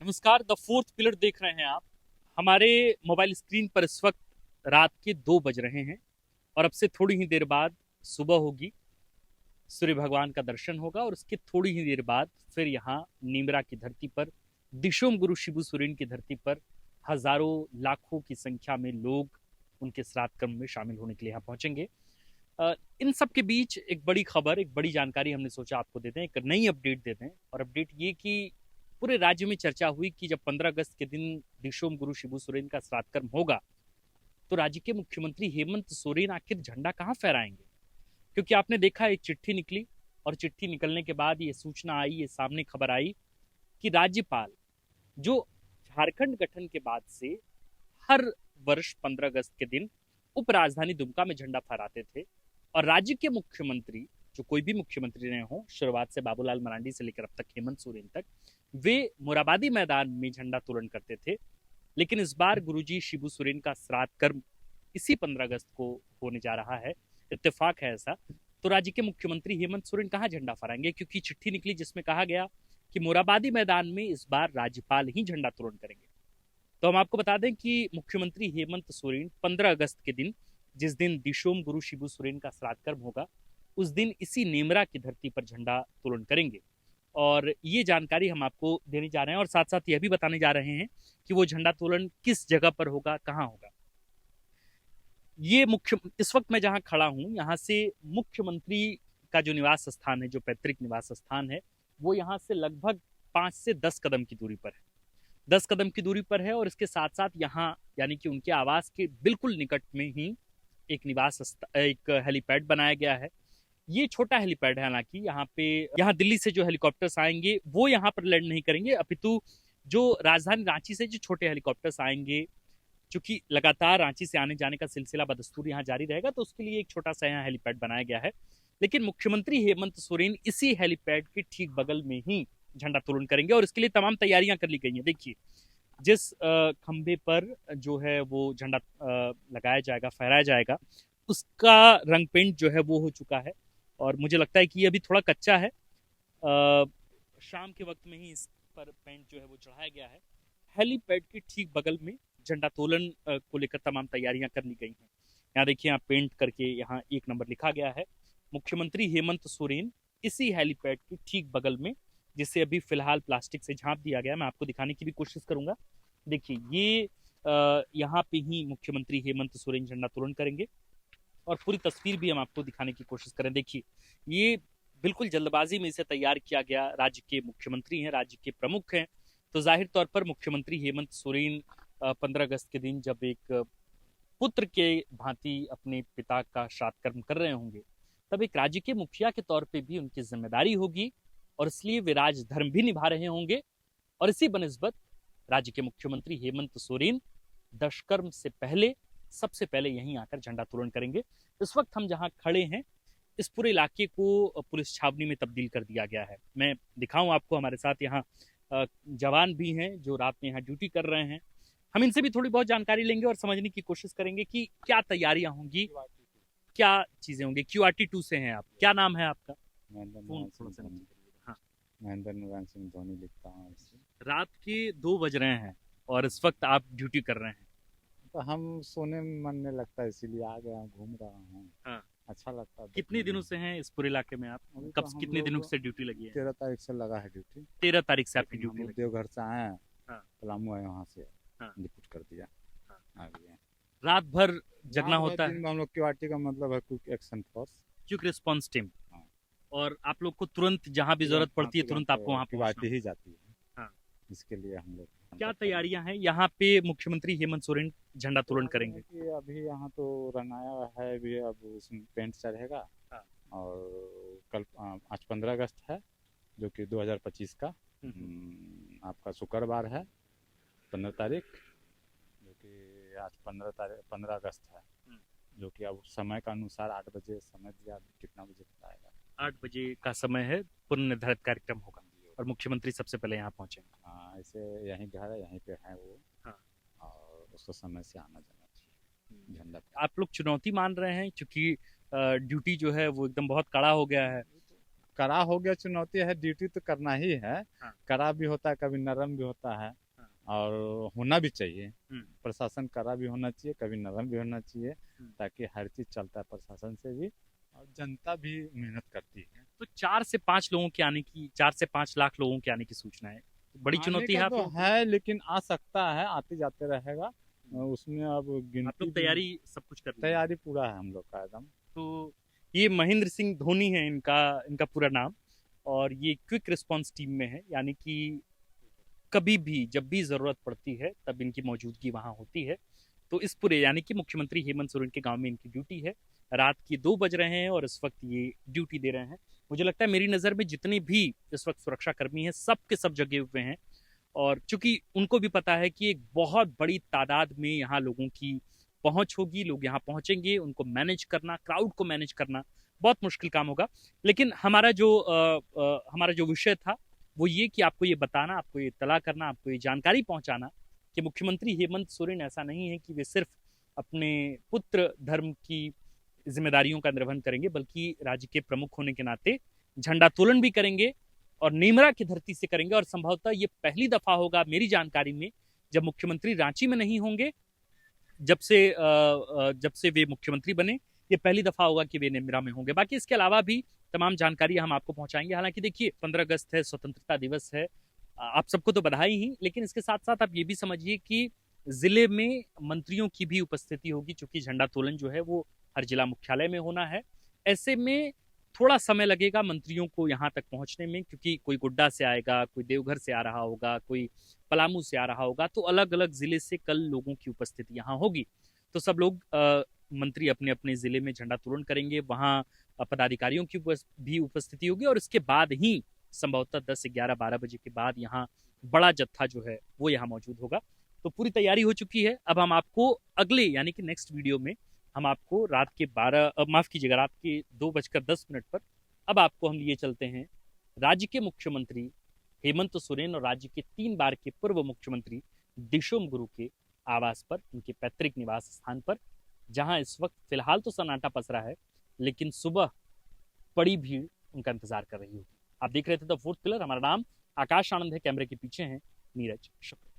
नमस्कार। The fourth pillar देख रहे हैं आप। हमारे मोबाइल स्क्रीन पर इस वक्त रात के 2 बज रहे हैं और अब से थोड़ी ही देर बाद सुबह होगी। सूर्य भगवान का दर्शन होगा और उसके थोड़ी ही देर बाद फिर यहाँ नीमरा की धरती पर, दिशोम गुरु शिबू सोरेन की धरती पर हजारों लाखों की संख्या में लोग उनके श्राद्ध कर्म में शामिल होने के लिए यहाँ पहुंचेंगे। इन सब के बीच एक बड़ी खबर, एक बड़ी जानकारी हमने सोचा आपको दे दें, एक नई अपडेट दे दें। और अपडेट ये कि पूरे राज्य में चर्चा हुई कि जब 15 अगस्त के दिन दिशोम गुरु शिबू सोरेन का श्राद्ध कर्म होगा तो राज्य के मुख्यमंत्री हेमंत सोरेन आखिर झंडा कहाँ फहराएंगे। क्योंकि आपने देखा एक चिट्ठी निकली और चिट्ठी निकलने के बाद ये सूचना आई, ये सामने खबर आई कि राज्यपाल जो झारखंड गठन के बाद से हर वर्ष 15 अगस्त के दिन उपराजधानी दुमका में झंडा फहराते थे और राज्य के मुख्यमंत्री, जो कोई भी मुख्यमंत्री रहे हों, शुरुआत से बाबूलाल मरांडी से लेकर अब तक हेमंत सोरेन तक, वे मोराबादी मैदान में झंडा तोलन करते थे। लेकिन इस बार गुरुजी शिबू सोरेन का श्राद्ध कर्म इसी 15 अगस्त को होने जा रहा है। इत्तेफाक है ऐसा। तो राज्य के मुख्यमंत्री हेमंत सोरेन कहाँ झंडा फहराएंगे, क्योंकि चिट्ठी निकली जिसमें कहा गया कि मोराबादी मैदान में इस बार राज्यपाल ही झंडा तोलन करेंगे। तो हम आपको बता दें कि मुख्यमंत्री हेमंत सोरेन 15 अगस्त के दिन, जिस दिन दिशोम गुरु शिबू सोरेन का श्राद्ध कर्म होगा, उस दिन इसी नेमरा की धरती पर झंडा तोलन करेंगे। और ये जानकारी हम आपको देने जा रहे हैं और साथ साथ यह भी बताने जा रहे हैं कि वो झंडा तोलन किस जगह पर होगा, कहाँ होगा। ये इस वक्त मैं जहां खड़ा हूं, यहाँ से मुख्यमंत्री का जो निवास स्थान है, जो पैतृक निवास स्थान है, वो यहाँ से लगभग 5 से 10 कदम की दूरी पर है। 10 कदम की दूरी पर है और इसके साथ साथ यहाँ यानी कि उनके आवास के बिल्कुल निकट में ही एक हेलीपैड बनाया गया है। ये छोटा हेलीपैड है, हालांकि यहाँ दिल्ली से जो हेलीकॉप्टर्स आएंगे वो यहाँ पर लैंड नहीं करेंगे, अपितु जो राजधानी रांची से जो छोटे हेलीकॉप्टर्स आएंगे, चूंकि लगातार रांची से आने जाने का सिलसिला बदस्तूर यहाँ जारी रहेगा, तो उसके लिए एक छोटा सा यहाँ हेलीपैड बनाया गया है। लेकिन मुख्यमंत्री हेमंत सोरेन इसी हेलीपैड के ठीक बगल में ही झंडा तोलन करेंगे और इसके लिए तमाम तैयारियां कर ली गई हैं। देखिए, जिस खंबे पर जो है वो झंडा लगाया जाएगा, फहराया जाएगा, उसका रंग पेंट जो है वो हो चुका है और मुझे लगता है कि ये अभी थोड़ा कच्चा है। शाम के वक्त में ही इस पर पेंट जो है वो चढ़ाया गया है। हेलीपैड के ठीक बगल में झंडा तोलन को लेकर तमाम तैयारियां कर ली गई हैं। यहाँ देखिए, यहाँ पेंट करके यहाँ 1 नंबर लिखा गया है। मुख्यमंत्री हेमंत सोरेन इसी हेलीपैड के ठीक बगल में, जिसे अभी फिलहाल प्लास्टिक से झांप दिया गया, मैं आपको दिखाने की भी कोशिश करूंगा। देखिए, ये यहाँ पे ही मुख्यमंत्री हेमंत सोरेन झंडा तोलन करेंगे और पूरी तस्वीर भी हम आपको दिखाने की कोशिश करें। देखिए, ये बिल्कुल जल्दबाजी में इसे तैयार किया गया। राज्य के मुख्यमंत्री हैं, राज्य के प्रमुख हैं, तो जाहिर तौर पर मुख्यमंत्री हेमंत सोरेन 15 अगस्त के दिन जब एक पुत्र के भांति अपने पिता का श्राद्ध कर्म कर रहे होंगे, तब एक राज्य के मुखिया के तौर पे भी उनकी जिम्मेदारी होगी और इसलिए वे राजधर्म भी निभा रहे होंगे। और इसी बनिस्बत राज्य के मुख्यमंत्री हेमंत सोरेन दशकर्म से पहले सबसे पहले यहीं आकर झंडा तोलन करेंगे। इस वक्त हम जहां खड़े हैं, इस पूरे इलाके को पुलिस छावनी में तब्दील कर दिया गया है। मैं दिखाऊं आपको, हमारे साथ यहाँ जवान भी हैं जो रात में यहाँ ड्यूटी कर रहे हैं। हम इनसे भी थोड़ी बहुत जानकारी लेंगे और समझने की कोशिश करेंगे कि क्या तैयारियां होंगी, क्या चीजें होंगी। QRT2 से हैं आप, क्या नाम है आपका? महेंद्र नारायण सिंह धोनी लिखता हूँ। रात के 2 बज रहे हैं और इस वक्त आप ड्यूटी कर रहे हैं। तो हम सोने में मन नहीं लगता, इसीलिए आ गया, घूम रहा हूँ। हाँ। अच्छा लगता है। कितने दिनों से हैं इस पूरे इलाके में आप? कब तो कितने दिनों से ड्यूटी लगी है? 13 तारीख से लगा है ड्यूटी। 13 तारीख से आपकी ड्यूटी लगी? देवघर से आए हैं, हाँ। पलामू है, वहाँ से हाँ। रिपोर्ट कर दिया। हाँ। आ गए। रात भर जगना होता है? हम लोग QRT का मतलब है quick action force, quick response team. हाँ। और आप लोग को तुरंत जहाँ भी जरूरत पड़ती है तुरंत आपको वहाँ QRT ही जाती है। हाँ। इसके लिए हम लोग क्या तैयारियां हैं यहाँ पे? मुख्यमंत्री हेमंत सोरेन झंडा तोलन करेंगे। अभी यहाँ तो रंगाया है भी, अब उसमें पेंट चढ़ेगा। हाँ। और कल आज 15 अगस्त है, जो कि 2025 का आपका शुक्रवार है, 15 तारीख, जो कि आज 15 अगस्त है, जो कि अब समय का अनुसार 8 बजे समय दिया, कितना बजे बताएगा? 8 बजे का समय है, पूर्व निर्धारित कार्यक्रम होगा और मुख्यमंत्री सबसे पहले यहाँ पहुंचेंगे। हाँ, ऐसे यहीं घर है, यहीं पे है वो। हाँ। और उसको समय से आना जाना चाहिए झंडा। आप लोग चुनौती मान रहे हैं, क्योंकि ड्यूटी जो है वो एकदम बहुत कड़ा हो गया है? कड़ा हो गया, चुनौती है, ड्यूटी तो करना ही है। हाँ। कड़ा भी होता है, कभी नरम भी होता है, हाँ। और होना भी चाहिए। हम्म। प्रशासन कड़ा भी होना चाहिए, कभी नरम भी होना चाहिए, हम्म। ताकि हर चीज चलता है प्रशासन से भी, और जनता भी मेहनत करती है। तो 4 से 5 लाख लोगों के आने की सूचना है, बड़ी आने चुनौती है का आप तो लोगों को। है, लेकिन आ सकता है, आते जाते रहेगा। उसमें अब आप गिनती लोग भी, तैयारी सब कुछ कर रहे हैं। तैयारी पूरा है हम लोग का एकदम। तो ये महेंद्र सिंह धोनी है इनका इनका पूरा नाम, और ये क्विक रिस्पांस टीम में है, यानी कि कभी भी जब भी जरूरत पड़ती है तब इनकी मौजूदगी वहां होती है। तो इस पूरे, यानी कि मुख्यमंत्री हेमंत सोरेन के गांव में इनकी ड्यूटी है। रात की 2 बज रहे हैं और इस वक्त ये ड्यूटी दे रहे हैं। मुझे लगता है मेरी नज़र में जितने भी इस वक्त सुरक्षा कर्मी हैं सब के सब जगे हुए हैं, और चूंकि उनको भी पता है कि एक बहुत बड़ी तादाद में यहाँ लोगों की पहुंच होगी, लोग यहाँ पहुंचेंगे, उनको मैनेज करना, क्राउड को मैनेज करना बहुत मुश्किल काम होगा। लेकिन हमारा जो विषय था वो ये कि आपको ये बताना, आपको ये इत्तला करना, आपको ये जानकारी पहुंचाना कि मुख्यमंत्री हेमंत सोरेन ऐसा नहीं है कि वे सिर्फ अपने पुत्र धर्म की जिम्मेदारियों का निर्वहन करेंगे, बल्कि राज्य के प्रमुख होने के नाते झंडोत्तोलन भी करेंगे, और नेमरा की धरती से करेंगे। और संभवतः ये पहली दफा होगा मेरी जानकारी में जब मुख्यमंत्री रांची में नहीं होंगे, जब से वे मुख्यमंत्री बने, ये पहली दफा होगा कि वे नेमरा में होंगे। बाकी इसके अलावा भी तमाम जानकारी हम आपको पहुंचाएंगे। हालांकि देखिए 15 अगस्त है, स्वतंत्रता दिवस है, आप सबको तो बधाई ही, लेकिन इसके साथ साथ आप ये भी समझिए कि जिले में मंत्रियों की भी उपस्थिति होगी, क्योंकि झंडोत्तोलन जो है वो हर जिला मुख्यालय में होना है। ऐसे में थोड़ा समय लगेगा मंत्रियों को यहाँ तक पहुंचने में, क्योंकि कोई गोड्डा से आएगा, कोई देवघर से आ रहा होगा, कोई पलामू से आ रहा होगा, तो अलग अलग जिले से कल लोगों की उपस्थिति यहाँ होगी। तो सब लोग मंत्री अपने अपने जिले में झंडोत्तोलन करेंगे, वहाँ पदाधिकारियों की भी उपस्थिति होगी, और इसके बाद ही संभवतः 10, 11, 12 बजे के बाद यहाँ बड़ा जत्था जो है वो यहाँ मौजूद होगा। तो पूरी तैयारी हो चुकी है। अब हम आपको अगले, यानी कि नेक्स्ट वीडियो में हम आपको रात के 2:10 पर अब आपको हम लिए चलते हैं राज्य के मुख्यमंत्री हेमंत सोरेन और राज्य के 3 बार के पूर्व मुख्यमंत्री दिशोम गुरु के आवास पर, उनके पैतृक निवास स्थान पर, जहां इस वक्त फिलहाल तो सन्नाटा पसरा है, लेकिन सुबह बड़ी भीड़ उनका इंतजार कर रही होगी। आप देख रहे थे द फोर्थ पिलर। हमारा नाम आकाश आनंद है, कैमरे के पीछे हैं नीरज शुक्ला।